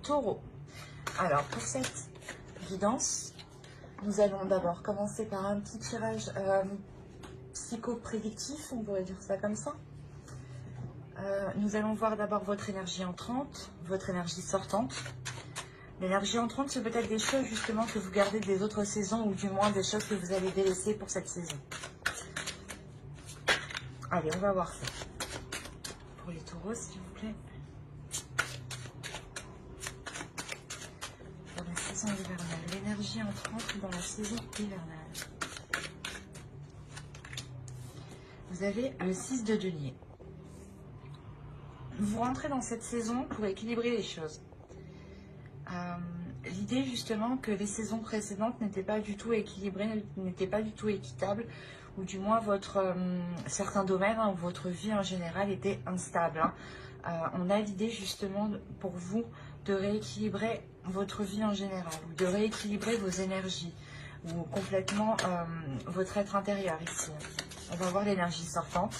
Taureau. Alors, pour cette guidance, nous allons d'abord commencer par un petit tirage psycho-prédictif, on pourrait dire ça comme ça. Nous allons voir d'abord votre énergie entrante, votre énergie sortante. L'énergie entrante, c'est peut-être des choses justement que vous gardez des autres saisons ou du moins des choses que vous allez délaisser pour cette saison. Allez, on va voir ça. Pour les taureaux, s'il vous plaît. Dans la saison hivernale, l'énergie entrante dans la saison hivernale. Vous avez le 6 de denier. Vous rentrez dans cette saison pour équilibrer les choses. L'idée justement que les saisons précédentes n'étaient pas du tout équilibrées, n'étaient pas du tout équitables, ou du moins certains domaines, ou votre vie en général était instable. On a l'idée justement pour vous de rééquilibrer votre vie en général, ou de rééquilibrer vos énergies, ou complètement votre être intérieur ici. On va voir l'énergie sortante.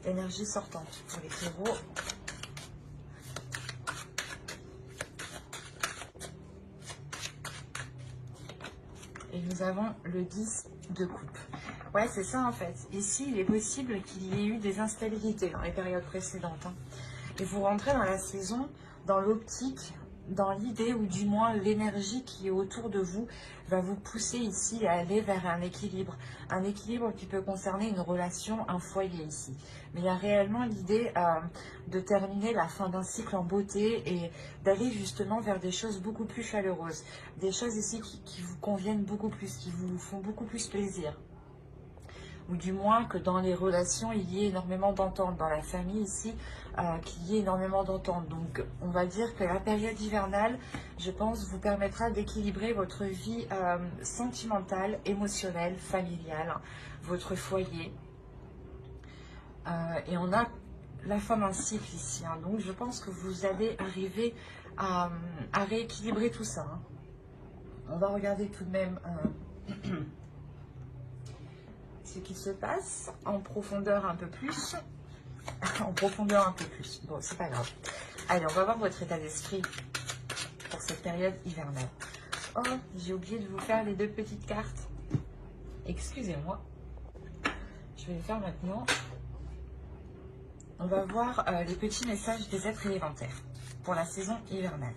L'énergie sortante pour les taureaux. Et nous avons le 10 de coupe. Ouais, c'est ça en fait. Ici, il est possible qu'il y ait eu des instabilités dans les périodes précédentes. Et vous rentrez dans la saison, dans l'optique, dans l'idée, ou du moins l'énergie qui est autour de vous, va vous pousser ici à aller vers un équilibre. Un équilibre qui peut concerner une relation, un foyer ici. Mais il y a réellement l'idée de terminer la fin d'un cycle en beauté et d'aller justement vers des choses beaucoup plus chaleureuses. Des choses ici qui vous conviennent beaucoup plus, qui vous font beaucoup plus plaisir. Ou du moins que dans les relations, il y ait énormément d'entente. Dans la famille ici, qu'il y ait énormément d'entente. Donc, on va dire que la période hivernale, je pense, vous permettra d'équilibrer votre vie sentimentale, émotionnelle, familiale, votre foyer. Et on a la fin d'un cycle ici. Donc, je pense que vous allez arriver à rééquilibrer tout ça. On va regarder tout de même... ce qui se passe en profondeur un peu plus. En profondeur un peu plus. Bon, c'est pas grave. Allez, on va voir votre état d'esprit pour cette période hivernale. Oh, j'ai oublié de vous faire les deux petites cartes. Excusez-moi. Je vais les faire maintenant. On va voir les petits messages des êtres élémentaires pour la saison hivernale.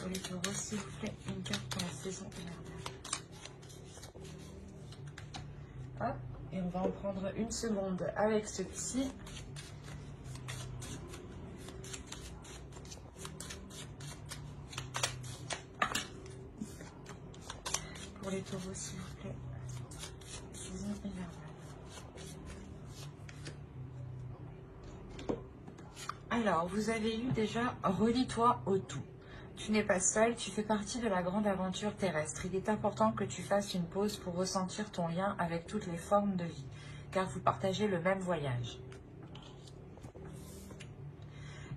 Pour les taureaux, s'il vous plaît, une carte pour la saison hivernale. Hop, et on va en prendre une seconde avec celui-ci. Pour les taureaux, s'il vous plaît, saison hivernale. Alors, vous avez eu déjà « Relie-toi au tout ». Tu n'es pas seul, tu fais partie de la grande aventure terrestre. Il est important que tu fasses une pause pour ressentir ton lien avec toutes les formes de vie, car vous partagez le même voyage.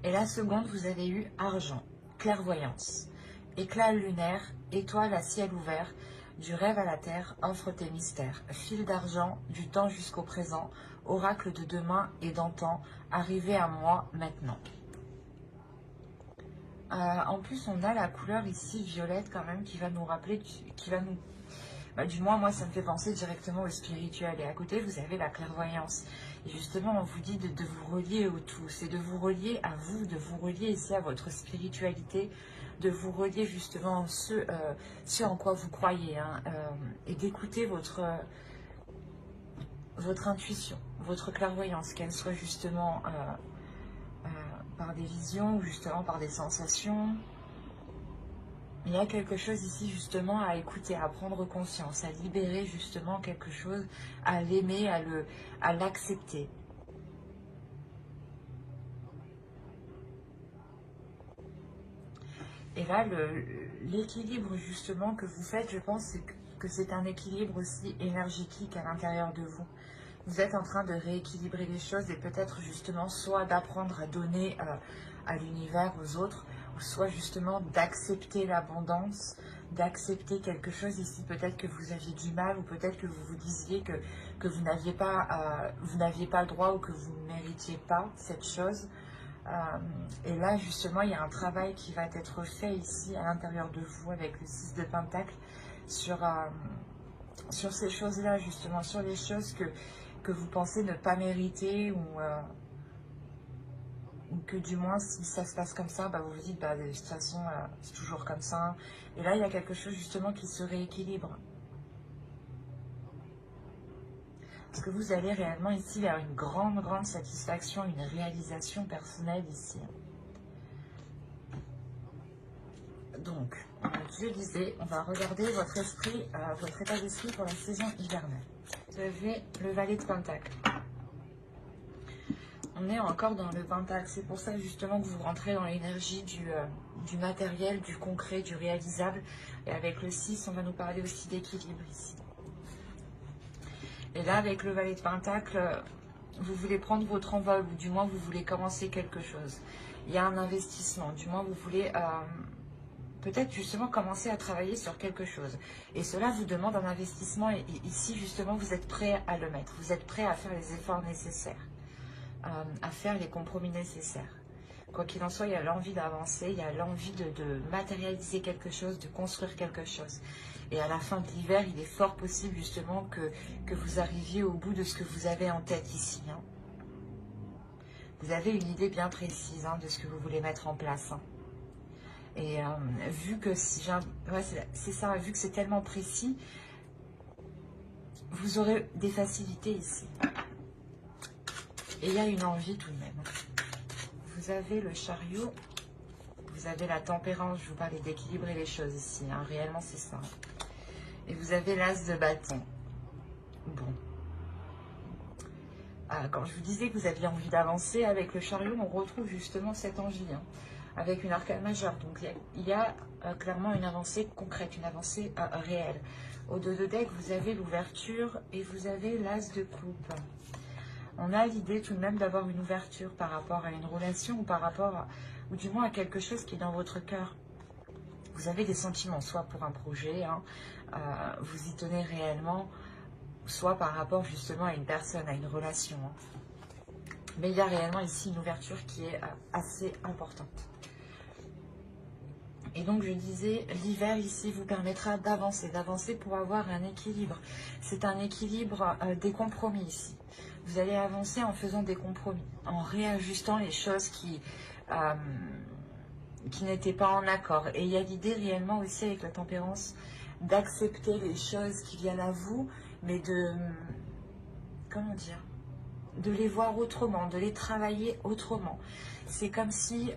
Et la seconde, vous avez eu argent, clairvoyance, éclat lunaire, étoile à ciel ouvert, du rêve à la terre, offre tes mystères, fil d'argent, du temps jusqu'au présent, oracle de demain et d'antan, arrivé à moi maintenant. En plus, on a la couleur ici violette quand même qui va nous rappeler, qui va nous... du moins, moi, ça me fait penser directement au spirituel. Et à côté, vous avez la clairvoyance. Et justement, on vous dit de vous relier au tout. C'est de vous relier à vous, de vous relier ici à votre spiritualité, de vous relier justement ce en quoi vous croyez. Et d'écouter votre intuition, votre clairvoyance, qu'elle soit justement... par des visions ou justement par des sensations. Il y a quelque chose ici justement à écouter, à prendre conscience, à libérer justement quelque chose, à l'aimer, à l'accepter. Et là, l'équilibre justement que vous faites, je pense que c'est un équilibre aussi énergétique à l'intérieur de vous. Vous êtes en train de rééquilibrer les choses et peut-être justement soit d'apprendre à donner, à l'univers, aux autres, ou soit justement d'accepter l'abondance, d'accepter quelque chose ici, peut-être que vous aviez du mal, ou peut-être que vous vous disiez que vous n'aviez pas le droit, ou que vous ne méritiez pas cette chose. Et là, justement, il y a un travail qui va être fait ici, à l'intérieur de vous, avec le 6 de Pentacle, sur ces choses-là, justement, sur les choses que vous pensez ne pas mériter, ou que du moins, si ça se passe comme ça, bah, vous vous dites, bah, de toute façon, c'est toujours comme ça. Et là, il y a quelque chose, justement, qui se rééquilibre. Parce que vous allez réellement, ici, vers une grande, grande satisfaction, une réalisation personnelle, ici. Donc, je disais, on va regarder votre esprit, votre état d'esprit pour la saison hivernale. Vous avez le valet de Pentacle. On est encore dans le Pentacle. C'est pour ça justement que vous rentrez dans l'énergie du matériel, du concret, du réalisable. Et avec le 6, on va nous parler aussi d'équilibre ici. Et là, avec le valet de Pentacle, vous voulez prendre votre envol, ou du moins vous voulez commencer quelque chose. Il y a un investissement, du moins vous voulez peut-être justement commencer à travailler sur quelque chose. Et cela vous demande un investissement, et ici justement vous êtes prêt à le mettre. Vous êtes prêt à faire les efforts nécessaires. À faire les compromis nécessaires. Quoi qu'il en soit, il y a l'envie d'avancer, il y a l'envie de matérialiser quelque chose, de construire quelque chose. Et à la fin de l'hiver, il est fort possible justement que vous arriviez au bout de ce que vous avez en tête ici. Hein. Vous avez une idée bien précise de ce que vous voulez mettre en place. Hein. Et vu que c'est ça, vu que c'est tellement précis, vous aurez des facilités ici. Et il y a une envie tout de même. Vous avez le chariot, vous avez la tempérance, je vous parlais d'équilibrer les choses ici, hein, réellement c'est ça. Et vous avez l'as de bâton. Bon. Quand je vous disais que vous aviez envie d'avancer, avec le chariot, on retrouve justement cette envie, hein, avec une arcane majeure. Donc il y a clairement une avancée concrète, une avancée réelle. Au dos de deck, vous avez l'ouverture et vous avez l'as de coupe. On a l'idée tout de même d'avoir une ouverture par rapport à une relation, ou par rapport ou du moins à quelque chose qui est dans votre cœur. Vous avez des sentiments, soit pour un projet, hein, vous y tenez réellement, soit par rapport justement à une personne, à une relation. Hein. Mais il y a réellement ici une ouverture qui est assez importante. Et donc je disais, l'hiver ici vous permettra d'avancer pour avoir un équilibre. C'est un équilibre des compromis ici. Vous allez avancer en faisant des compromis, en réajustant les choses qui n'étaient pas en accord. Et il y a l'idée réellement aussi avec la tempérance d'accepter les choses qui viennent à vous, mais comment dire, de les voir autrement, de les travailler autrement. C'est comme si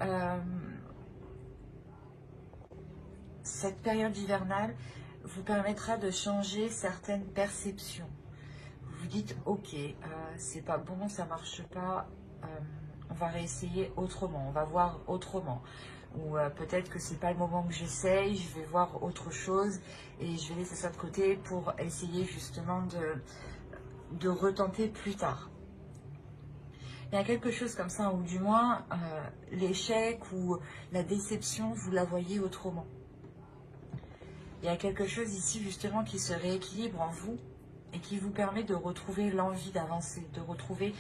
cette période hivernale vous permettra de changer certaines perceptions. Vous dites, ok, c'est pas bon, ça marche pas, on va réessayer autrement, on va voir autrement. Ou peut-être que c'est pas le moment que j'essaye, je vais voir autre chose et je vais laisser ça de côté pour essayer justement de retenter plus tard. Il y a quelque chose comme ça, ou du moins l'échec ou la déception, vous la voyez autrement. Il y a quelque chose ici justement qui se rééquilibre en vous et qui vous permet de retrouver l'envie d'avancer, de retrouver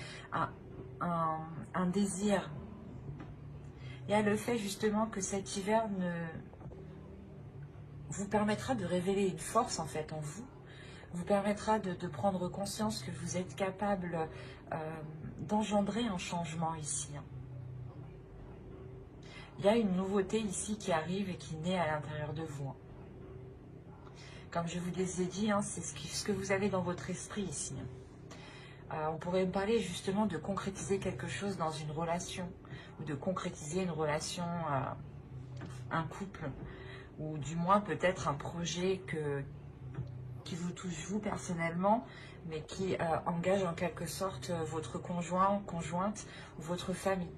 un désir. Il y a le fait justement que cet hiver vous permettra de révéler une force en fait en vous, vous permettra de prendre conscience que vous êtes capable d'engendrer un changement ici. Il y a une nouveauté ici qui arrive et qui naît à l'intérieur de vous. Comme je vous les ai dit, c'est ce que vous avez dans votre esprit ici. On pourrait parler justement de concrétiser quelque chose dans une relation, ou de concrétiser une relation, un couple, ou du moins peut-être un projet qui vous touche vous personnellement, mais qui engage en quelque sorte votre conjoint, conjointe, ou votre famille.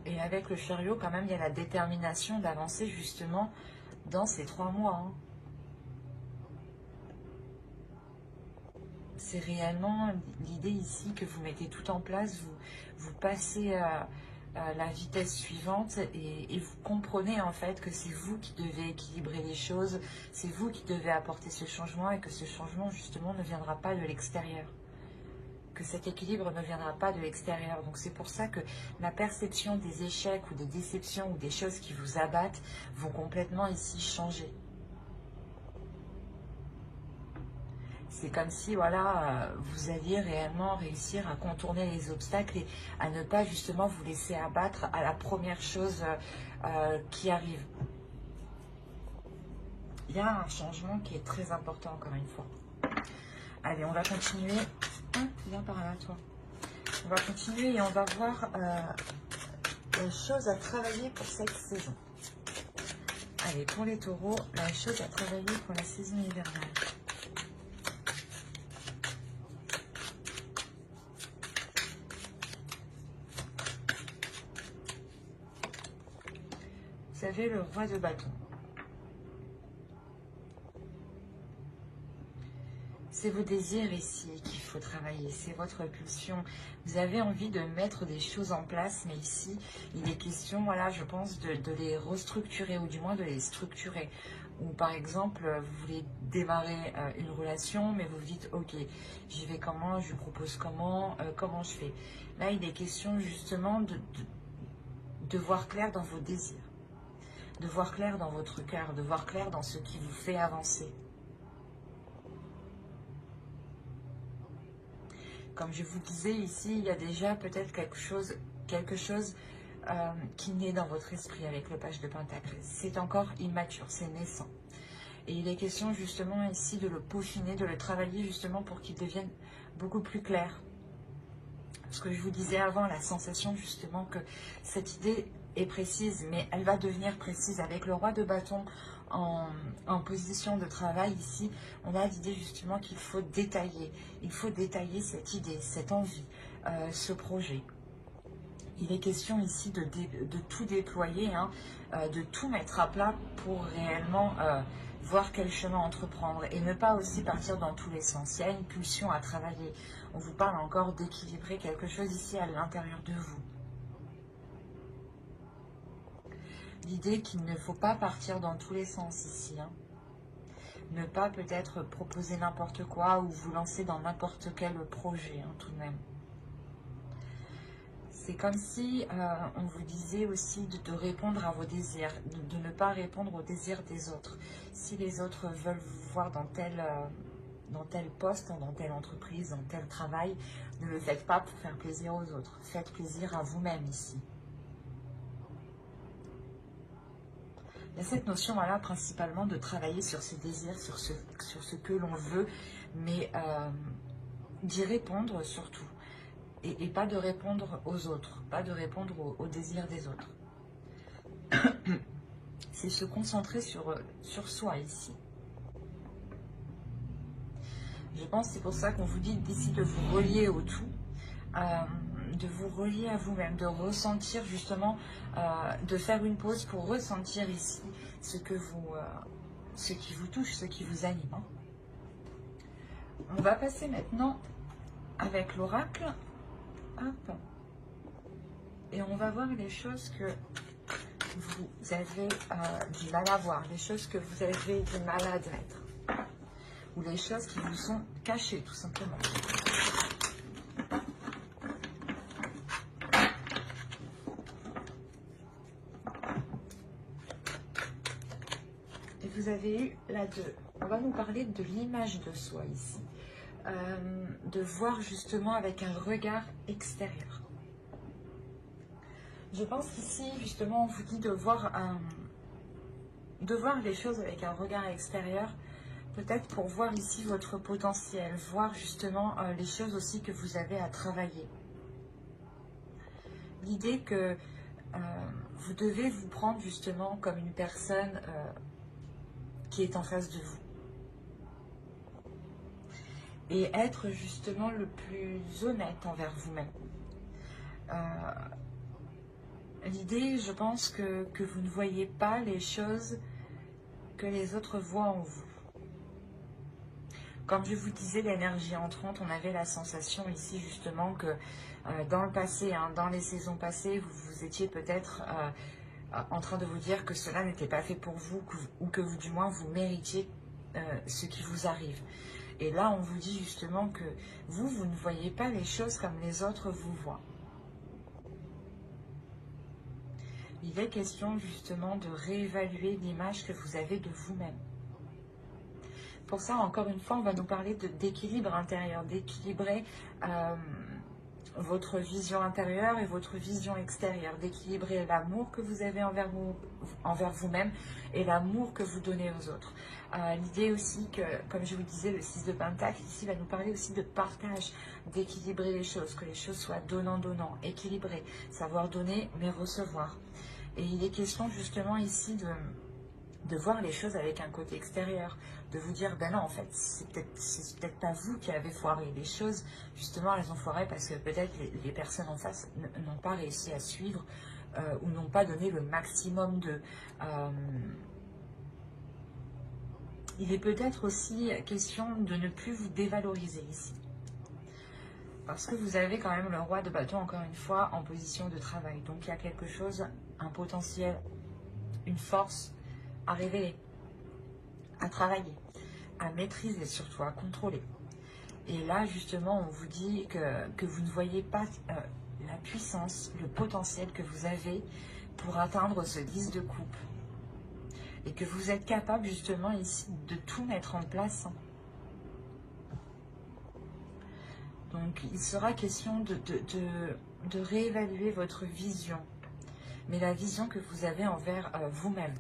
Et avec le chariot, quand même, il y a la détermination d'avancer justement dans ces 3 mois. C'est réellement l'idée ici que vous mettez tout en place, vous passez la vitesse suivante et vous comprenez en fait que c'est vous qui devez équilibrer les choses, c'est vous qui devez apporter ce changement et que ce changement justement ne viendra pas de l'extérieur. Que cet équilibre ne viendra pas de l'extérieur. Donc c'est pour ça que la perception des échecs ou des déceptions ou des choses qui vous abattent vont complètement ici changer. C'est comme si voilà, vous alliez réellement réussir à contourner les obstacles et à ne pas justement vous laisser abattre à la première chose qui arrive. Il y a un changement qui est très important encore une fois. Allez, on va continuer. Viens par là, toi. On va continuer et on va voir les choses à travailler pour cette saison. Allez, pour les taureaux, la chose à travailler pour la saison hivernale. Vous avez le roi de bâton. C'est vos désirs ici qu'il faut travailler, c'est votre pulsion. Vous avez envie de mettre des choses en place, mais ici, il est question, voilà, je pense, de les restructurer, ou du moins de les structurer. Ou par exemple, vous voulez démarrer une relation, mais vous vous dites, ok, j'y vais comment, je lui propose comment, comment je fais. Là, il est question justement de voir clair dans vos désirs, de voir clair dans votre cœur, de voir clair dans ce qui vous fait avancer. Comme je vous disais ici, il y a déjà peut-être quelque chose qui naît dans votre esprit avec le page de Pentacle. C'est encore immature, c'est naissant. Et il est question justement ici de le peaufiner, de le travailler justement pour qu'il devienne beaucoup plus clair. Ce que je vous disais avant, la sensation justement que cette idée est précise, mais elle va devenir précise avec le roi de bâton en position de travail ici. On a l'idée justement qu'il faut détailler. Il faut détailler cette idée, cette envie, ce projet. Il est question ici de tout déployer, hein, de tout mettre à plat pour réellement voir quel chemin entreprendre et ne pas aussi partir dans tous les sens. Il y a une pulsion à travailler. On vous parle encore d'équilibrer quelque chose ici à l'intérieur de vous. L'idée qu'il ne faut pas partir dans tous les sens ici. Hein. Ne pas peut-être proposer n'importe quoi ou vous lancer dans n'importe quel projet, hein, tout de même. C'est comme si on vous disait aussi de répondre à vos désirs, de ne pas répondre aux désirs des autres. Si les autres veulent vous voir dans tel poste, dans telle entreprise, dans tel travail, ne le faites pas pour faire plaisir aux autres. Faites plaisir à vous-même ici. Il y a cette notion-là principalement de travailler sur ses désirs, sur ce que l'on veut, mais d'y répondre surtout. Et pas de répondre aux autres, pas de répondre aux désirs des autres. C'est se concentrer sur soi ici. Je pense que c'est pour ça qu'on vous dit d'ici de vous relier au tout, de vous relier à vous-même, de ressentir justement, de faire une pause pour ressentir ici ce qui vous touche, ce qui vous anime. Hein. On va passer maintenant avec l'oracle. Hop. Et on va voir les choses que vous avez du mal à voir, les choses que vous avez du mal à admettre, ou les choses qui vous sont cachées tout simplement. Et vous avez eu la 2. On va nous parler de l'image de soi ici. De voir justement avec un regard extérieur. Je pense qu'ici, justement, on vous dit de voir les choses avec un regard extérieur, peut-être pour voir ici votre potentiel, voir justement les choses aussi que vous avez à travailler. L'idée que vous devez vous prendre justement comme une personne qui est en face de vous. Et être justement le plus honnête envers vous-même. L'idée, je pense que vous ne voyez pas les choses que les autres voient en vous. Comme je vous disais, l'énergie entrante, on avait la sensation ici justement que dans le passé, hein, dans les saisons passées, vous étiez peut-être en train de vous dire que cela n'était pas fait pour vous, ou que vous, du moins, vous méritiez ce qui vous arrive. Et là, on vous dit justement que vous ne voyez pas les choses comme les autres vous voient. Il est question justement de réévaluer l'image que vous avez de vous-même. Pour ça, encore une fois, on va nous parler d'équilibre intérieur, d'équilibrer votre vision intérieure et votre vision extérieure, d'équilibrer l'amour que vous avez envers vous-même et l'amour que vous donnez aux autres. L'idée aussi que, comme je vous disais, le 6 de Pentacle ici va nous parler aussi de partage, d'équilibrer les choses, que les choses soient donnant-donnant, équilibrées, savoir donner mais recevoir. Et il est question justement ici de voir les choses avec un côté extérieur, de vous dire, ben non, en fait, c'est peut-être pas vous qui avez foiré. Les choses, justement, elles ont foiré parce que peut-être les personnes en face n'ont pas réussi à suivre ou n'ont pas donné le maximum de... il est peut-être aussi question de ne plus vous dévaloriser ici. Parce que vous avez quand même le roi de bâton, encore une fois, en position de travail. Donc, il y a quelque chose, un potentiel, une force à révéler, à travailler, à maîtriser surtout, à contrôler. Et là, justement, on vous dit que vous ne voyez pas la puissance, le potentiel que vous avez pour atteindre ce 10 de coupe. Et que vous êtes capable, justement, ici, de tout mettre en place. Donc, il sera question de réévaluer votre vision. Mais la vision que vous avez envers vous-même.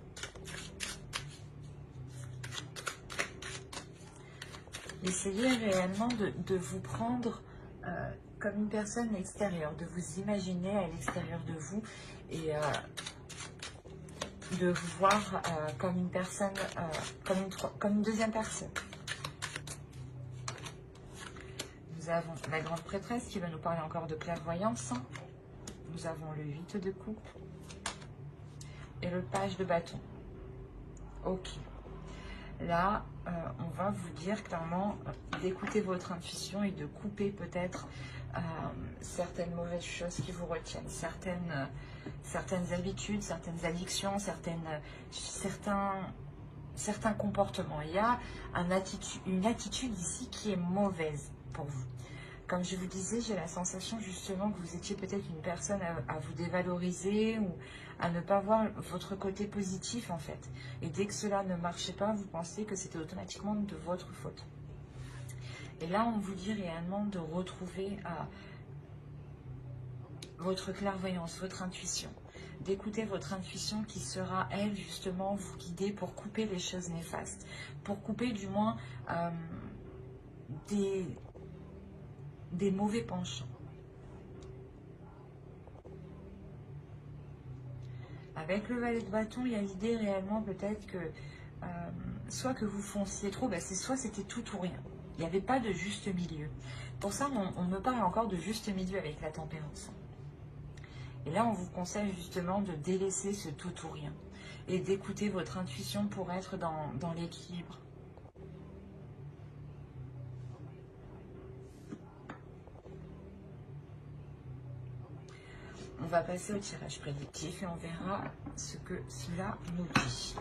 Essayez réellement de vous prendre comme une personne extérieure, de vous imaginer à l'extérieur de vous et de vous voir comme une personne, comme une deuxième personne. Nous avons la grande prêtresse qui va nous parler encore de clairvoyance. Nous avons le 8 de coupe et le page de bâton. Ok. Là, on va vous dire clairement d'écouter votre intuition et de couper peut-être certaines mauvaises choses qui vous retiennent, certaines habitudes, certaines addictions, certains comportements. Il y a une attitude ici qui est mauvaise pour vous. Comme je vous disais, j'ai la sensation justement que vous étiez peut-être une personne à vous dévaloriser ou à ne pas voir votre côté positif en fait. Et dès que cela ne marchait pas, vous pensez que c'était automatiquement de votre faute. Et là, on vous dit réellement de retrouver votre clairvoyance, votre intuition. D'écouter votre intuition qui sera, elle, justement, vous guider pour couper les choses néfastes. Pour couper du moins des mauvais penchants. Avec le valet de bâton, il y a l'idée réellement peut-être que soit que vous fonciez trop, soit c'était tout ou rien. Il n'y avait pas de juste milieu. Pour ça, on me parle encore de juste milieu avec la tempérance. Et là, on vous conseille justement de délaisser ce tout ou rien et d'écouter votre intuition pour être dans l'équilibre. On va passer au tirage prédictif et on verra ce que cela nous dit.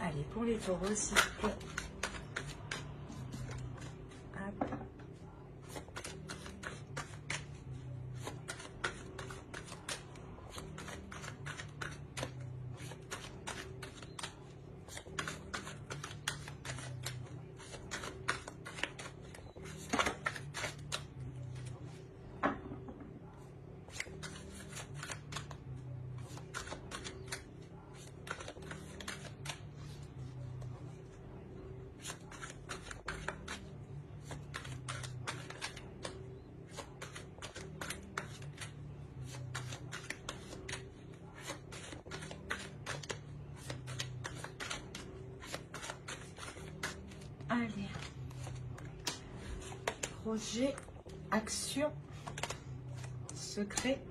Allez, pour les taureaux, s'il vous plaît. Hop. Allez, projet, action, secret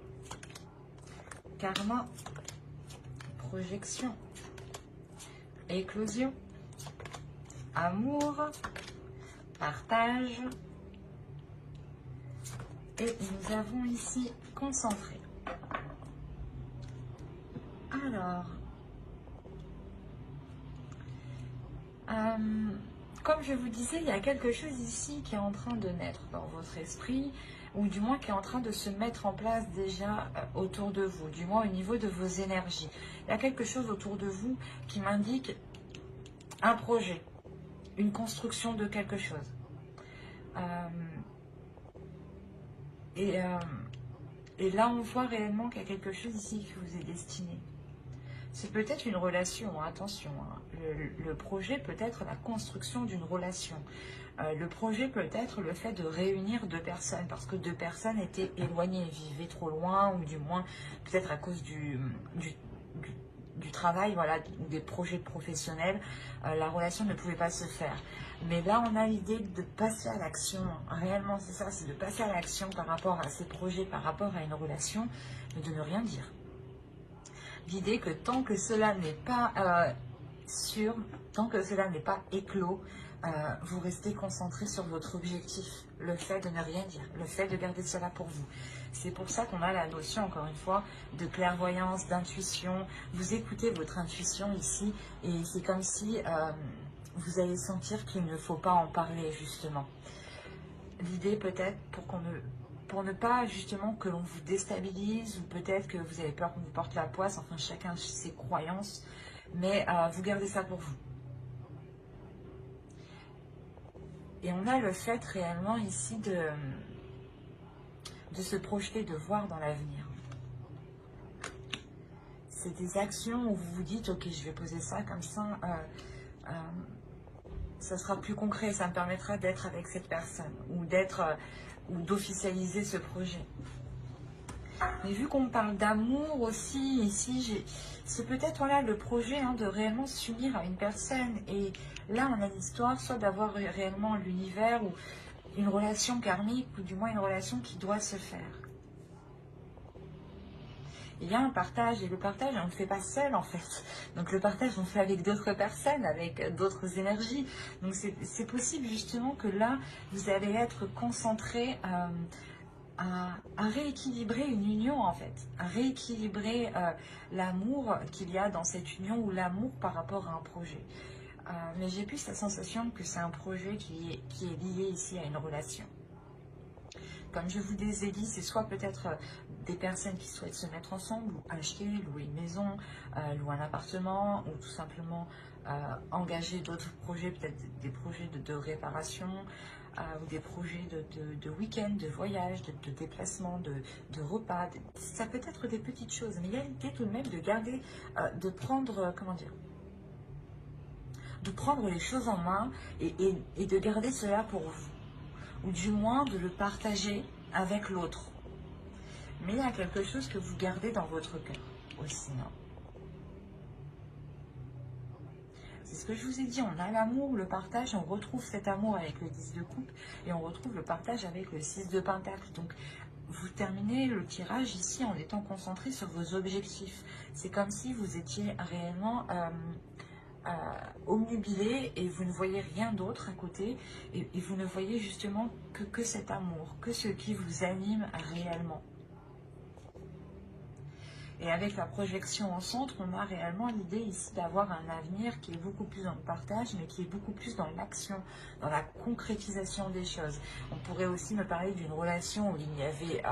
karma, projection, éclosion, amour, partage. Et nous avons ici concentré. Alors, comme je vous disais, il y a quelque chose ici qui est en train de naître dans votre esprit, ou du moins qui est en train de se mettre en place déjà autour de vous, du moins au niveau de vos énergies. Il y a quelque chose autour de vous qui m'indique un projet, une construction de quelque chose. Et là, on voit réellement qu'il y a quelque chose ici qui vous est destiné. C'est peut-être une relation, attention. Hein. Le projet peut être la construction d'une relation. Le projet peut être le fait de réunir deux personnes, parce que deux personnes étaient éloignées, vivaient trop loin, ou du moins peut-être à cause du travail, voilà, des projets professionnels, la relation ne pouvait pas se faire. Mais là, on a l'idée de passer à l'action. Réellement, c'est ça, c'est de passer à l'action par rapport à ces projets, par rapport à une relation, mais de ne rien dire. L'idée que tant que cela n'est pas sûr, tant que cela n'est pas éclos, vous restez concentré sur votre objectif, le fait de ne rien dire, le fait de garder cela pour vous. C'est pour ça qu'on a la notion, encore une fois, de clairvoyance, d'intuition. Vous écoutez votre intuition ici, et c'est comme si vous allez sentir qu'il ne faut pas en parler, justement. L'idée peut-être pour ne pas justement que l'on vous déstabilise, ou peut-être que vous avez peur qu'on vous porte la poisse, enfin chacun ses croyances, mais vous gardez ça pour vous. Et on a le fait réellement ici de se projeter, de voir dans l'avenir. C'est des actions où vous vous dites, ok, je vais poser ça comme ça, ça sera plus concret, ça me permettra d'être avec cette personne, ou d'officialiser ce projet. Mais vu qu'on parle d'amour aussi, ici, c'est peut-être voilà, le projet hein, de réellement s'unir à une personne. Et là, on a l'histoire soit d'avoir réellement l'univers, ou une relation karmique, ou du moins une relation qui doit se faire. Il y a un partage, et le partage, on ne le fait pas seul en fait. Donc le partage, on le fait avec d'autres personnes, avec d'autres énergies. Donc c'est possible justement que là, vous allez être concentré à rééquilibrer une union en fait, à rééquilibrer l'amour qu'il y a dans cette union, ou l'amour par rapport à un projet. Mais j'ai plus la sensation que c'est un projet qui est lié ici à une relation. Comme je vous ai dit, c'est soit peut-être des personnes qui souhaitent se mettre ensemble, ou acheter, louer une maison, louer un appartement, ou tout simplement engager d'autres projets, peut-être des projets de réparation, ou des projets de week-end, de voyage, de déplacement, de repas. Ça peut être des petites choses, mais il y a l'idée tout de même de garder, de prendre, comment dire, de prendre les choses en main et de garder cela pour vous. Ou du moins de le partager avec l'autre. Mais il y a quelque chose que vous gardez dans votre cœur aussi. C'est ce que je vous ai dit, on a l'amour, le partage, on retrouve cet amour avec le 10 de coupe, et on retrouve le partage avec le 6 de pentacle. Donc vous terminez le tirage ici en étant concentré sur vos objectifs. C'est comme si vous étiez réellement omnubilé, et vous ne voyez rien d'autre à côté, et vous ne voyez justement que cet amour, que ce qui vous anime réellement. Et avec la projection en centre, on a réellement l'idée ici d'avoir un avenir qui est beaucoup plus dans le partage, mais qui est beaucoup plus dans l'action, dans la concrétisation des choses. On pourrait aussi me parler d'une relation où il n'y avait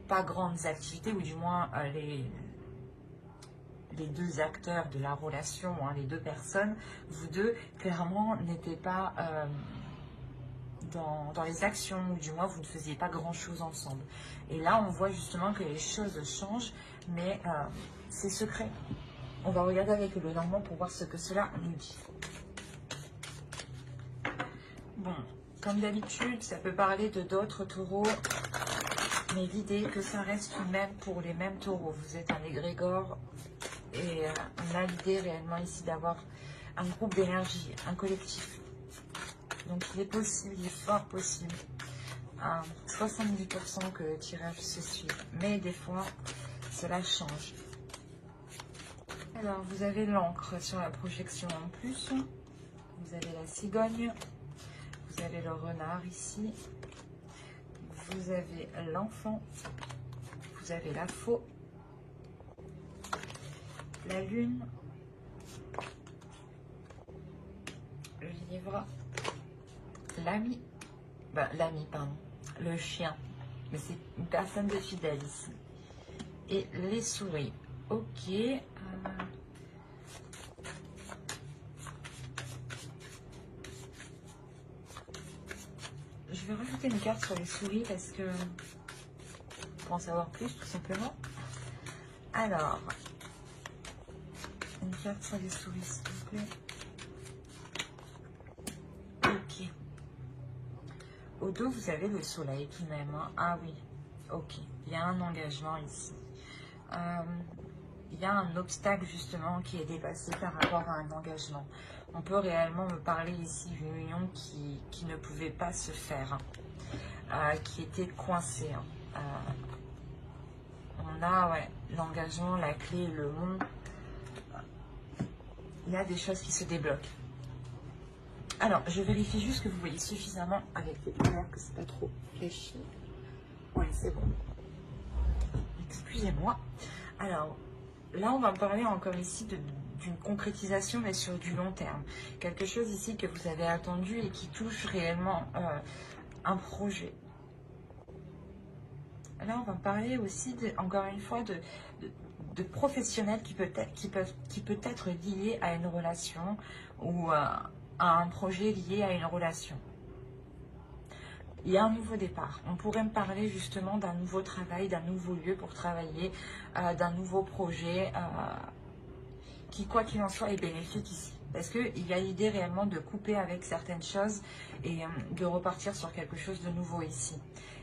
pas grandes activités, ou du moins les deux acteurs de la relation, hein, les deux personnes, vous deux, clairement, n'étaient pas dans les actions, ou du moins, vous ne faisiez pas grand-chose ensemble. Et là, on voit justement que les choses changent, mais c'est secret. On va regarder avec le Normand pour voir ce que cela nous dit. Bon, comme d'habitude, ça peut parler de d'autres taureaux, mais l'idée que ça reste même pour les mêmes taureaux. Vous êtes un égrégore. Et on a l'idée réellement ici d'avoir un groupe d'énergie, un collectif. Donc il est possible, il est fort possible, à 70% que le tirage se suive. Mais des fois, cela change. Alors, vous avez l'encre sur la projection en plus. Vous avez la cigogne. Vous avez le renard ici. Vous avez l'enfant. Vous avez la faux. La lune. Le livre. L'ami. L'ami, pardon. Le chien. Mais c'est une personne de fidèle ici. Et les souris. Ok. Je vais rajouter une carte sur les souris parce que pour en savoir plus tout simplement. Alors, une carte sur les souris s'il vous plaît. Ok. Au dos vous avez le soleil tout de même. Hein. Ah oui, ok. Il y a un engagement ici. Il y a un obstacle justement qui est dépassé par rapport à un engagement. On peut réellement me parler ici d'une union qui ne pouvait pas se faire, qui était coincée. On a ouais, l'engagement, la clé, le mont. Il y a des choses qui se débloquent. Alors, je vérifie juste que vous voyez suffisamment avec les couleurs, que c'est pas trop fléchi. Ouais, c'est bon. Excusez-moi. Alors, là, on va parler encore ici d'une concrétisation, mais sur du long terme. Quelque chose ici que vous avez attendu et qui touche réellement un projet. Là, on va parler aussi, encore une fois, de professionnels qui peut être lié à une relation ou à un projet lié à une relation. Il y a un nouveau départ. On pourrait me parler justement d'un nouveau travail, d'un nouveau lieu pour travailler, d'un nouveau projet qui, quoi qu'il en soit, est bénéfique ici. Parce qu'il y a l'idée réellement de couper avec certaines choses et de repartir sur quelque chose de nouveau ici.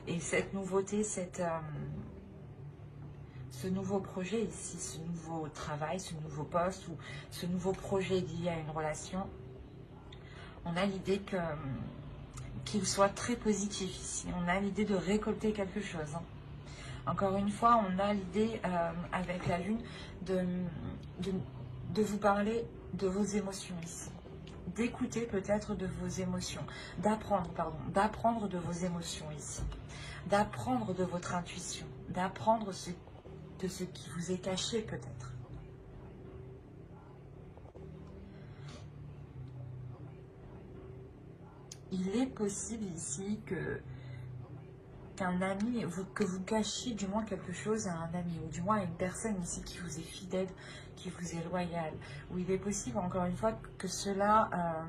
Et cette nouveauté, ce nouveau projet ici, ce nouveau travail, ce nouveau poste ou ce nouveau projet lié à une relation, on a l'idée qu'il soit très positif ici. On a l'idée de récolter quelque chose. Hein. Encore une fois, on a l'idée avec la lune de vous parler de vos émotions ici. D'écouter peut-être de vos émotions. D'apprendre de vos émotions ici. D'apprendre de votre intuition. D'apprendre de ce qui vous est caché peut-être. Il est possible ici qu'un ami, que vous cachiez du moins quelque chose à un ami, ou du moins à une personne ici qui vous est fidèle, qui vous est loyale, où il est possible encore une fois que cela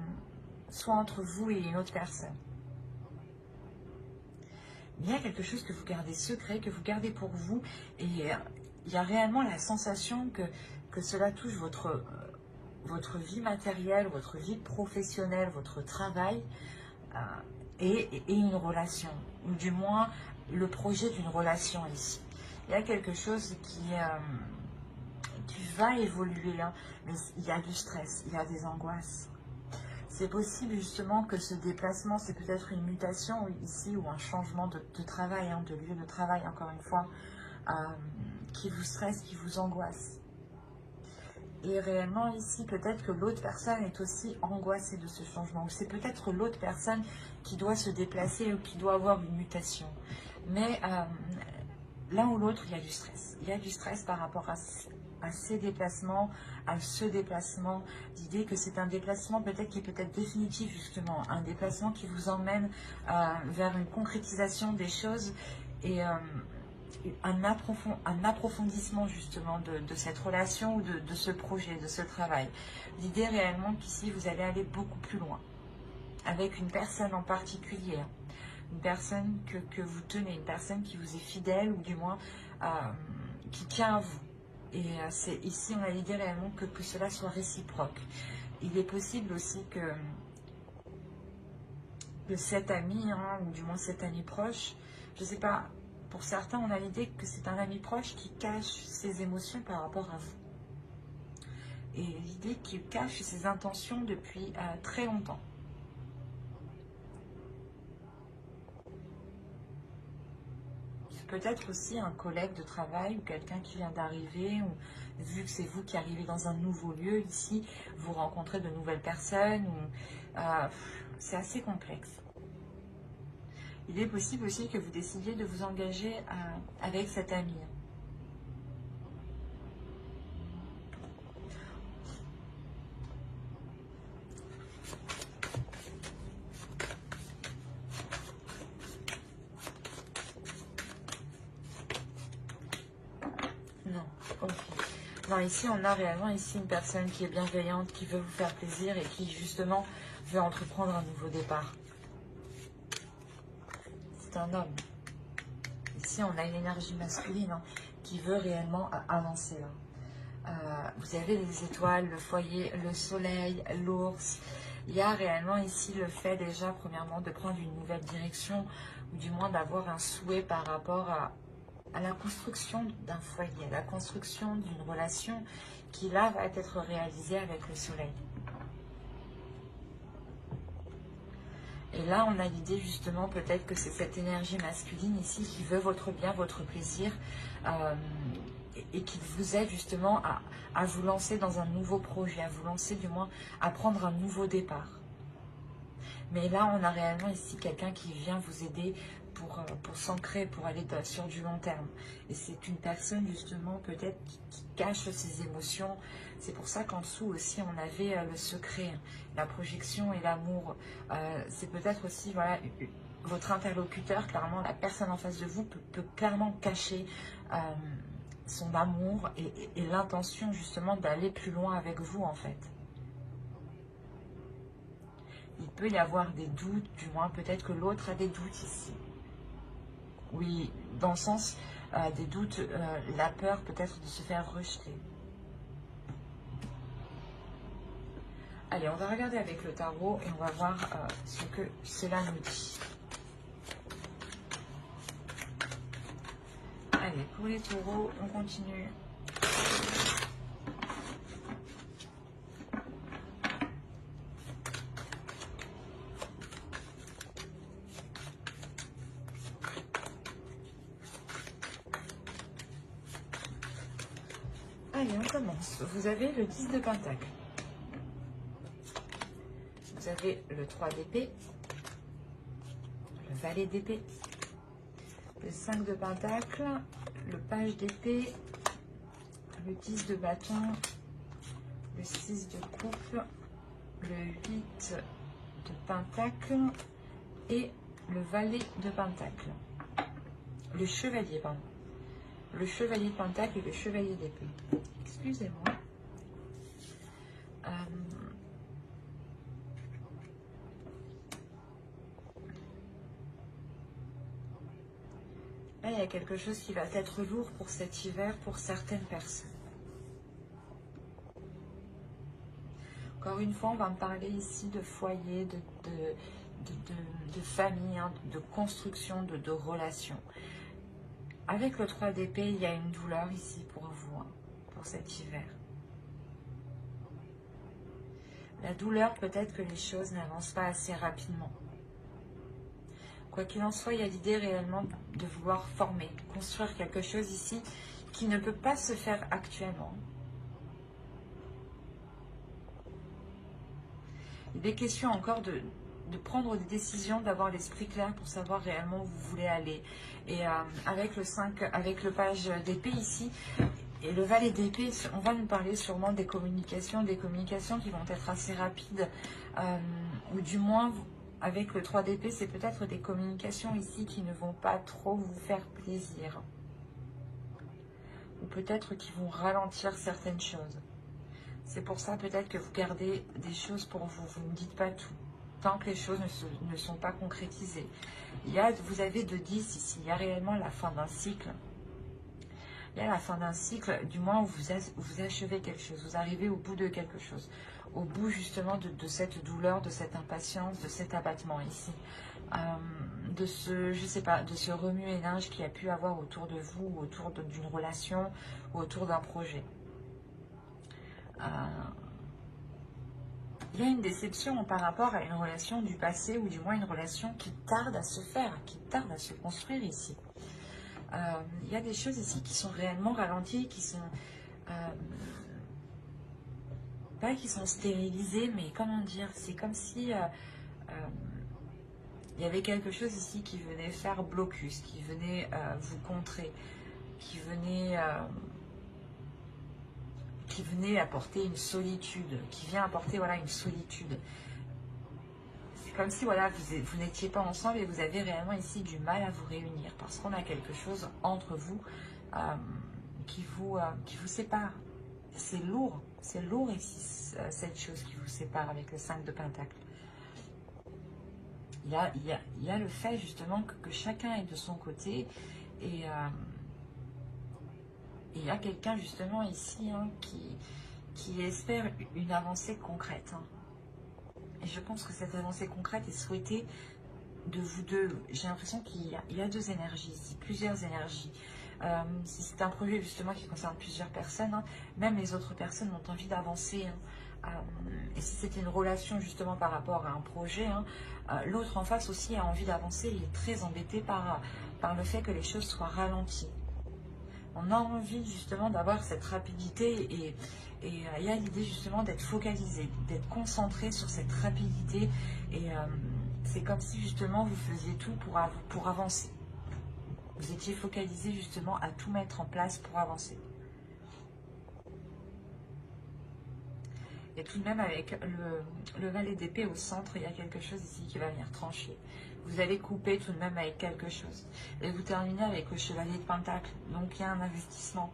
soit entre vous et une autre personne. Il y a quelque chose que vous gardez secret, que vous gardez pour vous, et il y a réellement la sensation que cela touche votre vie matérielle, votre vie professionnelle, votre travail, et une relation, ou du moins le projet d'une relation ici. Il y a quelque chose qui va évoluer, hein, mais il y a du stress, il y a des angoisses. C'est possible justement que ce déplacement, c'est peut-être une mutation ici ou un changement de travail, hein, de lieu de travail, encore une fois, qui vous stresse, qui vous angoisse. Et réellement ici, peut-être que l'autre personne est aussi angoissée de ce changement. Ou c'est peut-être l'autre personne qui doit se déplacer ou qui doit avoir une mutation. Mais l'un ou l'autre, il y a du stress. Il y a du stress par rapport à ces déplacements, à ce déplacement. L'idée que c'est un déplacement peut-être qui est peut-être définitif justement. Un déplacement qui vous emmène vers une concrétisation des choses et un approfondissement justement de cette relation ou de ce projet, de ce travail. L'idée réellement qu'ici vous allez aller beaucoup plus loin avec une personne en particulier, une personne que vous tenez, une personne qui vous est fidèle ou du moins qui tient à vous. Et c'est ici on a l'idée réellement que cela soit réciproque. Il est possible aussi que cet ami, hein, ou du moins cet ami proche, je ne sais pas, pour certains, on a l'idée que c'est un ami proche qui cache ses émotions par rapport à vous. Et l'idée qu'il cache ses intentions depuis très longtemps. peut-être aussi un collègue de travail ou quelqu'un qui vient d'arriver, ou vu que c'est vous qui arrivez dans un nouveau lieu ici, vous rencontrez de nouvelles personnes, ou c'est assez complexe. Il est possible aussi que vous décidiez de vous engager avec cet ami. Non, ok. Non, ici, on a réellement ici une personne qui est bienveillante, qui veut vous faire plaisir et qui, justement, veut entreprendre un nouveau départ. C'est un homme. Ici, on a une énergie masculine qui veut réellement avancer. Vous avez les étoiles, le foyer, le soleil, l'ours. Il y a réellement ici le fait déjà, premièrement, de prendre une nouvelle direction, ou du moins d'avoir un souhait par rapport à la construction d'un foyer, à la construction d'une relation qui là va être réalisée avec le soleil. Et là, on a l'idée justement peut-être que c'est cette énergie masculine ici qui veut votre bien, votre plaisir, et qui vous aide justement à vous lancer dans un nouveau projet, à vous lancer du moins à prendre un nouveau départ. Mais là, on a réellement ici quelqu'un qui vient vous aider pour s'ancrer, pour aller sur du long terme. Et c'est une personne justement peut-être qui cache ses émotions. C'est pour ça qu'en dessous aussi, on avait le secret, la projection et l'amour. C'est peut-être aussi, voilà, votre interlocuteur, clairement, la personne en face de vous peut clairement cacher son amour et l'intention justement d'aller plus loin avec vous en fait. Il peut y avoir des doutes, du moins peut-être que l'autre a des doutes ici. Oui, dans le sens des doutes, la peur peut-être de se faire rejeter. Allez, on va regarder avec le tarot et on va voir ce que cela nous dit. Allez, pour les taureaux, on continue. Allez, on commence. Vous avez le 10 de Pentacle. Vous avez le 3 d'épée, le valet d'épée, le 5 de Pentacle, le page d'épée, le 10 de bâton, le 6 de coupe, le 8 de Pentacle et le valet de Pentacle. Le chevalier, pardon. Le chevalier de Pentacle et le chevalier d'épée. Excusez-moi. Là, il y a quelque chose qui va être lourd pour cet hiver pour certaines personnes. Encore une fois, on va me parler ici de foyer, de famille, hein, de construction, de relations. Avec le 3 d'épée, il y a une douleur ici pour vous, hein, pour cet hiver. La douleur, peut-être que les choses n'avancent pas assez rapidement. Quoi qu'il en soit, il y a l'idée réellement de vouloir former, construire quelque chose ici qui ne peut pas se faire actuellement. Il est question encore de prendre des décisions, d'avoir l'esprit clair pour savoir réellement où vous voulez aller. Et avec le 5, avec le page d'épée ici, et le valet d'épée, on va nous parler sûrement des communications qui vont être assez rapides, ou du moins, avec le 3 d'épée, c'est peut-être des communications ici qui ne vont pas trop vous faire plaisir. Ou peut-être qui vont ralentir certaines choses. C'est pour ça peut-être que vous gardez des choses pour vous, vous ne dites pas tout, tant que les choses ne sont pas concrétisées. Vous avez de 10 ici, il y a réellement la fin d'un cycle. Il y a la fin d'un cycle, du moins où vous achevez quelque chose, vous arrivez au bout de quelque chose, au bout justement de cette douleur, de cette impatience, de cet abattement ici, de ce, je sais pas, de ce remue-ménage qu'il y a pu avoir autour de vous, autour d'une relation, ou autour d'un projet. Il y a une déception par rapport à une relation du passé, ou du moins une relation qui tarde à se faire, qui tarde à se construire ici. Il y a des choses ici qui sont réellement ralenties, qui sont... pas qui sont stérilisées, mais comment dire, c'est comme si... il y avait quelque chose ici qui venait faire blocus, qui venait vous contrer, qui venait apporter une solitude, qui vient apporter voilà, une solitude. C'est comme si voilà, vous n'étiez pas ensemble et vous avez réellement ici du mal à vous réunir parce qu'on a quelque chose entre vous qui vous sépare. C'est lourd ici, cette chose qui vous sépare avec le 5 de Pentacle. Il y a le fait justement que chacun est de son côté et il y a quelqu'un justement ici qui espère une avancée concrète. Et je pense que cette avancée concrète est souhaitée de vous deux. J'ai l'impression qu'il y a deux énergies ici, plusieurs énergies. Si c'est un projet justement qui concerne plusieurs personnes, même les autres personnes ont envie d'avancer. Et si c'était une relation justement par rapport à un projet, l'autre en face aussi a envie d'avancer. Il est très embêté par le fait que les choses soient ralenties. On a envie justement d'avoir cette rapidité et il y a l'idée justement d'être focalisé, d'être concentré sur cette rapidité et c'est comme si justement vous faisiez tout pour avancer. Vous étiez focalisé justement à tout mettre en place pour avancer. Et tout de même avec le valet d'épée au centre, il y a quelque chose ici qui va venir trancher. Vous allez couper tout de même avec quelque chose. Et vous terminez avec le chevalier de Pentacle. Donc il y a un investissement.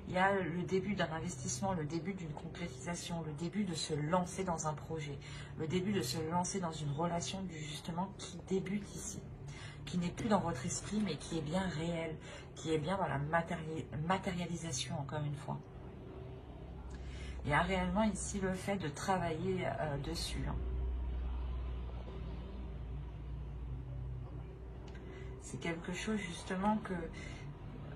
Il y a le début d'un investissement, le début d'une concrétisation, le début de se lancer dans un projet, le début de se lancer dans une relation justement qui débute ici, qui n'est plus dans votre esprit mais qui est bien réel, qui est bien dans la matérialisation encore une fois. Il y a réellement ici le fait de travailler dessus. C'est quelque chose justement que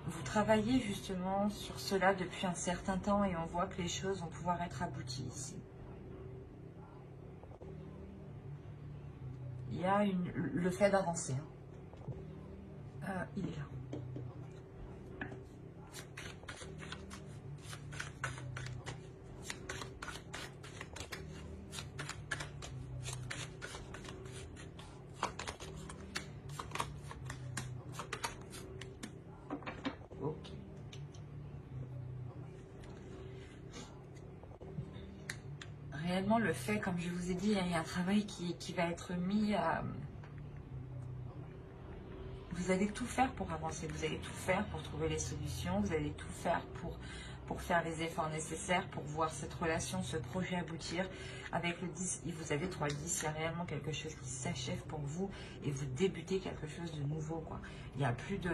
vous travaillez justement sur cela depuis un certain temps et on voit que les choses vont pouvoir être abouties ici. Il y a le fait d'avancer. Il est là. Réellement, le fait, comme je vous ai dit, il y a un travail qui va être mis à... Vous allez tout faire pour avancer, vous allez tout faire pour trouver les solutions, vous allez tout faire pour faire les efforts nécessaires, pour voir cette relation, ce projet aboutir. Avec le 10, vous avez 3-10, il y a réellement quelque chose qui s'achève pour vous et vous débutez quelque chose de nouveau, quoi. Il n'y a plus de...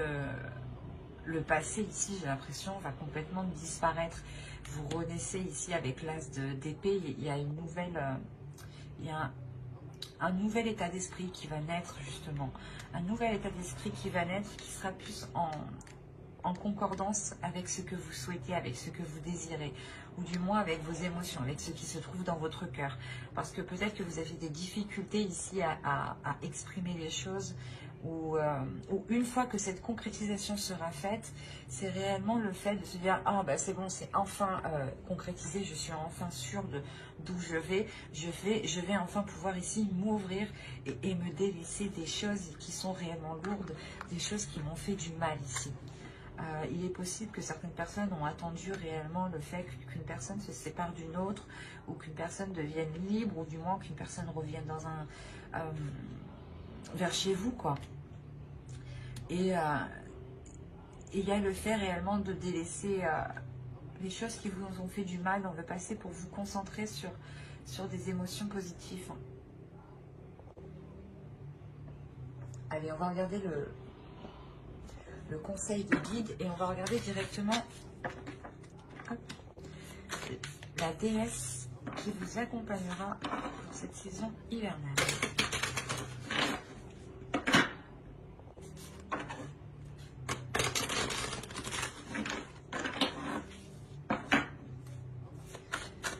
Le passé ici, j'ai l'impression, va complètement disparaître. Vous renaissez ici avec l'as d'épée. Il y a une nouvelle, il y a un nouvel état d'esprit qui va naître justement. Un nouvel état d'esprit qui va naître, qui sera plus en concordance avec ce que vous souhaitez, avec ce que vous désirez, ou du moins avec vos émotions, avec ce qui se trouve dans votre cœur. Parce que peut-être que vous avez des difficultés ici à exprimer les choses, ou une fois que cette concrétisation sera faite, c'est réellement le fait de se dire « Ah, bah c'est bon, c'est enfin concrétisé, je suis enfin sûre d'où je vais enfin pouvoir ici m'ouvrir et me délaisser des choses qui sont réellement lourdes, des choses qui m'ont fait du mal ici. » Il est possible que certaines personnes ont attendu réellement le fait qu'une personne se sépare d'une autre, ou qu'une personne devienne libre, ou du moins qu'une personne revienne dans un... vers chez vous, quoi. Et il y a le fait réellement de délaisser les choses qui vous ont fait du mal. On veut passer pour vous concentrer sur des émotions positives. Allez, on va regarder le conseil de guide et on va regarder directement la déesse qui vous accompagnera pour cette saison hivernale.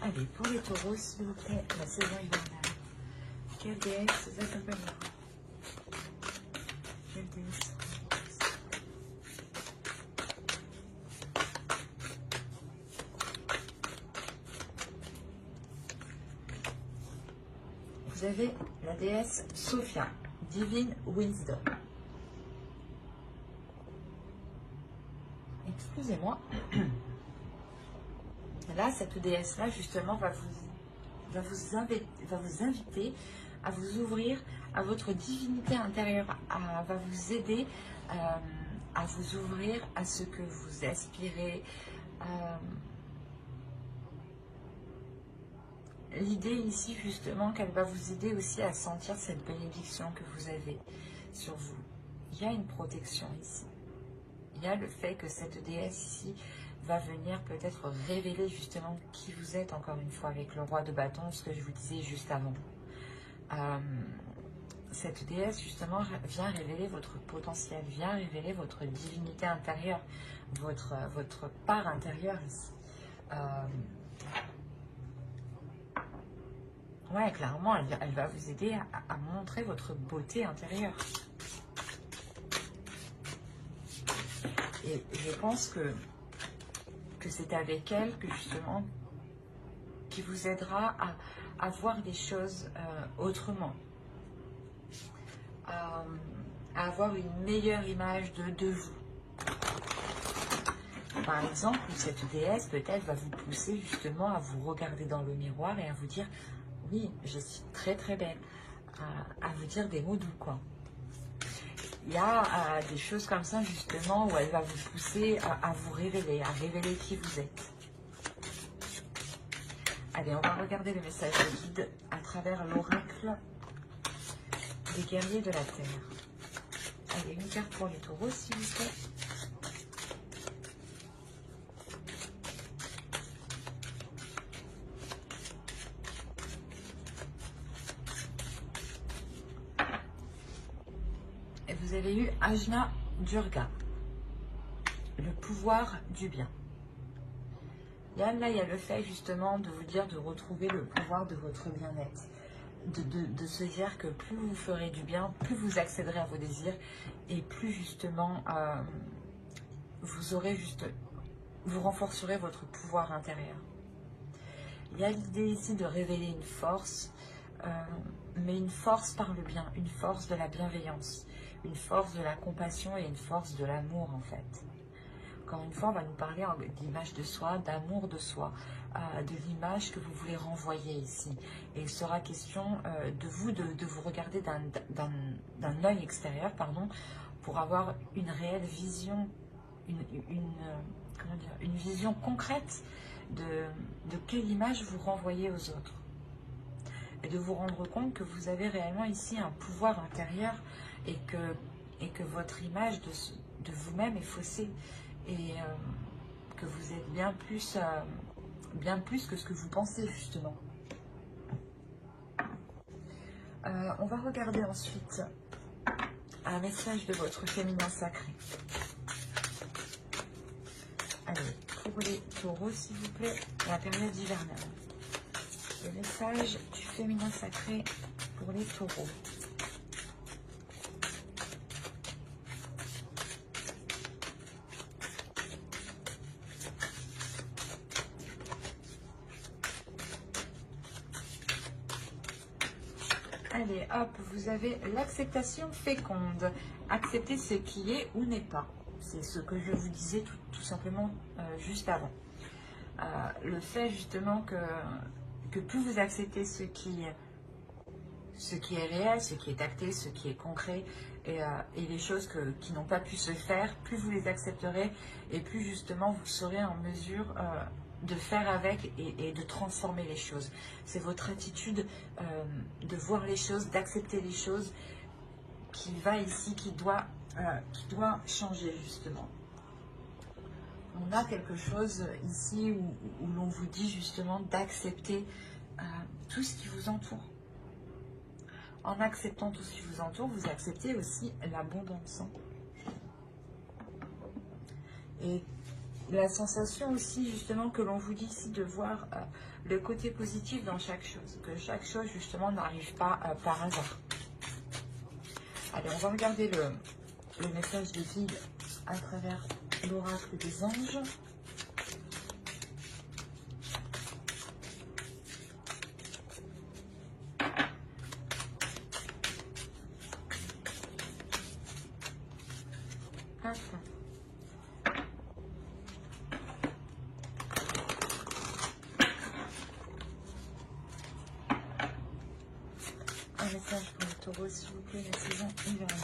Allez, pour les taureaux, s'il vous plaît, la saison hivernale. Quelle déesse vous accompagnera? Quelle déesse? vous avez la déesse Sophia, Divine Wisdom. Excusez-moi. Là, cette déesse-là, justement, va vous inviter à vous ouvrir à votre divinité intérieure, va vous aider à vous ouvrir à ce que vous aspirez. L'idée ici, justement, qu'elle va vous aider aussi à sentir cette bénédiction que vous avez sur vous. Il y a une protection ici. Il y a le fait que cette déesse ici va venir peut-être révéler justement qui vous êtes, encore une fois, avec le roi de bâton, ce que je vous disais juste avant. Cette déesse, justement, vient révéler votre potentiel, vient révéler votre divinité intérieure, votre part intérieure ici. Ouais, clairement, elle va vous aider à montrer votre beauté intérieure. Et je pense que c'est avec elle que, justement, qui vous aidera à voir des choses autrement. À avoir une meilleure image de vous. Par exemple, cette déesse peut-être va vous pousser justement à vous regarder dans le miroir et à vous dire « Oui, je suis très très belle », à vous dire des mots doux, quoi. Il y a des choses comme ça justement où elle va vous pousser à vous révéler, à révéler qui vous êtes. Allez, on va regarder le message de guide à travers l'oracle des guerriers de la Terre. Allez, une carte pour les taureaux, s'il vous plaît. Et vous avez eu Ajna Durga, le pouvoir du bien. Là, il y a le fait justement de vous dire de retrouver le pouvoir de votre bien-être. De se dire que plus vous ferez du bien, plus vous accéderez à vos désirs et plus justement vous renforcerez votre pouvoir intérieur. Il y a l'idée ici de révéler une force, mais une force par le bien, une force de la bienveillance, une force de la compassion et une force de l'amour en fait. Encore une fois, on va nous parler d'image de soi, d'amour de soi, de l'image que vous voulez renvoyer ici. Et il sera question de vous regarder d'un œil extérieur, pardon, pour avoir une réelle vision, une vision concrète de quelle image vous renvoyez aux autres. Et de vous rendre compte que vous avez réellement ici un pouvoir intérieur et que votre image de vous-même est faussée. Et que vous êtes bien plus que ce que vous pensez justement. On va regarder ensuite un message de votre féminin sacré. Allez, pour les taureaux s'il vous plaît, la période hivernale. Le message du féminin sacré pour les taureaux. Allez, hop, vous avez l'acceptation féconde. Accepter ce qui est ou n'est pas. C'est ce que je vous disais tout simplement juste avant. Le fait justement que plus vous acceptez ce qui est réel, ce qui est acté, ce qui est concret, et les choses qui n'ont pas pu se faire, plus vous les accepterez et plus justement vous serez en mesure de faire avec et de transformer les choses. C'est votre attitude de voir les choses, d'accepter les choses qui va ici, qui doit changer justement. On a quelque chose ici où l'on vous dit justement d'accepter tout ce qui vous entoure. En acceptant tout ce qui vous entoure, vous acceptez aussi l'abondance. Et la sensation aussi justement que l'on vous dit ici de voir le côté positif dans chaque chose, que chaque chose justement n'arrive pas par hasard. Allez, on va regarder le message de guide à travers l'oracle des anges. pentacle. Un message pour le taureau, s'il vous plaît, la saison hivernale.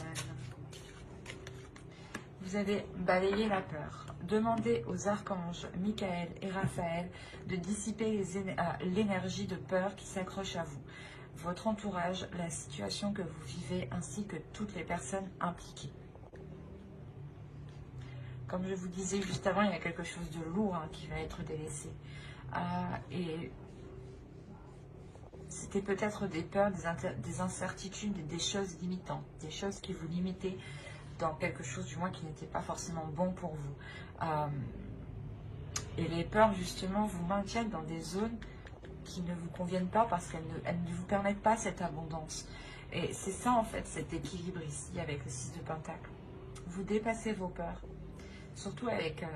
Vous allez balayer la peur. Demandez aux archanges Michael et Raphaël de dissiper l'énergie de peur qui s'accroche à vous, votre entourage, la situation que vous vivez, ainsi que toutes les personnes impliquées. Comme je vous disais juste avant, il y a quelque chose de lourd qui va être délaissé. Et c'était peut-être des peurs, des incertitudes, des choses limitantes, des choses qui vous limitaient dans quelque chose du moins qui n'était pas forcément bon pour vous. Et les peurs justement vous maintiennent dans des zones qui ne vous conviennent pas parce qu'elles ne vous permettent pas cette abondance. Et c'est ça en fait, cet équilibre ici avec le 6 de Pentacle. Vous dépassez vos peurs, surtout avec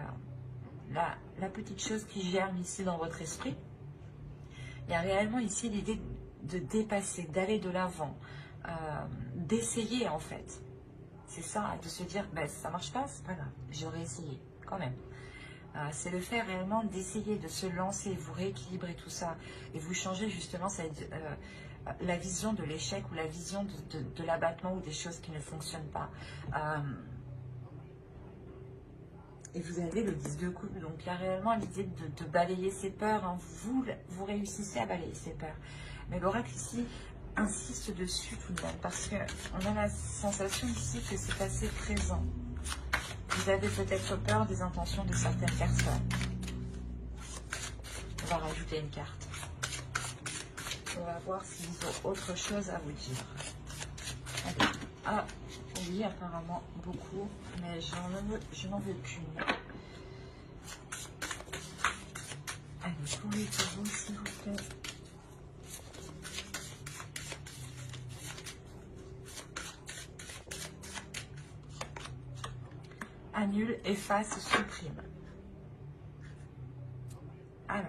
la petite chose qui germe ici dans votre esprit. Il y a réellement ici l'idée de dépasser, d'aller de l'avant, d'essayer en fait. C'est ça, de se dire, ben, ça marche pas, c'est pas grave, j'aurais essayé quand même. C'est le fait réellement d'essayer de se lancer, vous rééquilibrer tout ça et vous changer justement la vision de l'échec ou la vision de l'abattement ou des choses qui ne fonctionnent pas. Et vous avez le 10 de coupe, donc il y a réellement l'idée de balayer ses peurs. Hein. Vous réussissez à balayer ses peurs. Mais l'oracle ici insiste dessus tout de même, parce qu'on a la sensation ici que c'est assez présent. Vous avez peut-être peur des intentions de certaines personnes. On va rajouter une carte. On va voir s'ils ont autre chose à vous dire. Allez. Ah, oui, apparemment beaucoup, mais je n'en veux qu'une. Allez, pour les taureaux, s'il vous plaît. Annule, efface, supprime. Alors,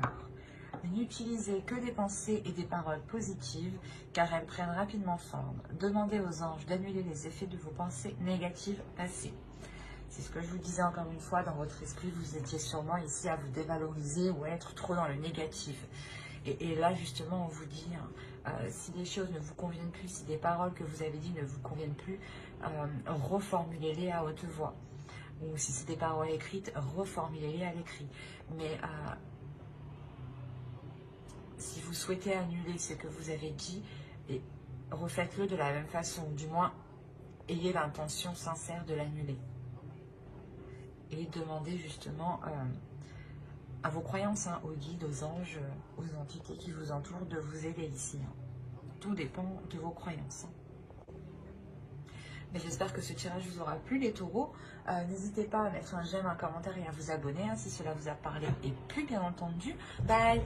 n'utilisez que des pensées et des paroles positives, car elles prennent rapidement forme. Demandez aux anges d'annuler les effets de vos pensées négatives passées. C'est ce que je vous disais encore une fois, dans votre esprit, vous étiez sûrement ici à vous dévaloriser ou à être trop dans le négatif. Et là, justement, on vous dit, si des choses ne vous conviennent plus, si des paroles que vous avez dites ne vous conviennent plus, reformulez-les à haute voix. Ou si c'est des paroles écrites, reformulez-les à l'écrit. Mais si vous souhaitez annuler ce que vous avez dit, refaites-le de la même façon. Du moins, ayez l'intention sincère de l'annuler. Et demandez justement à vos croyances, aux guides, aux anges, aux entités qui vous entourent de vous aider ici. Tout dépend de vos croyances. Mais j'espère que ce tirage vous aura plu, les taureaux. N'hésitez pas à mettre un j'aime, un commentaire et à vous abonner si cela vous a parlé et plu, bien entendu. Bye!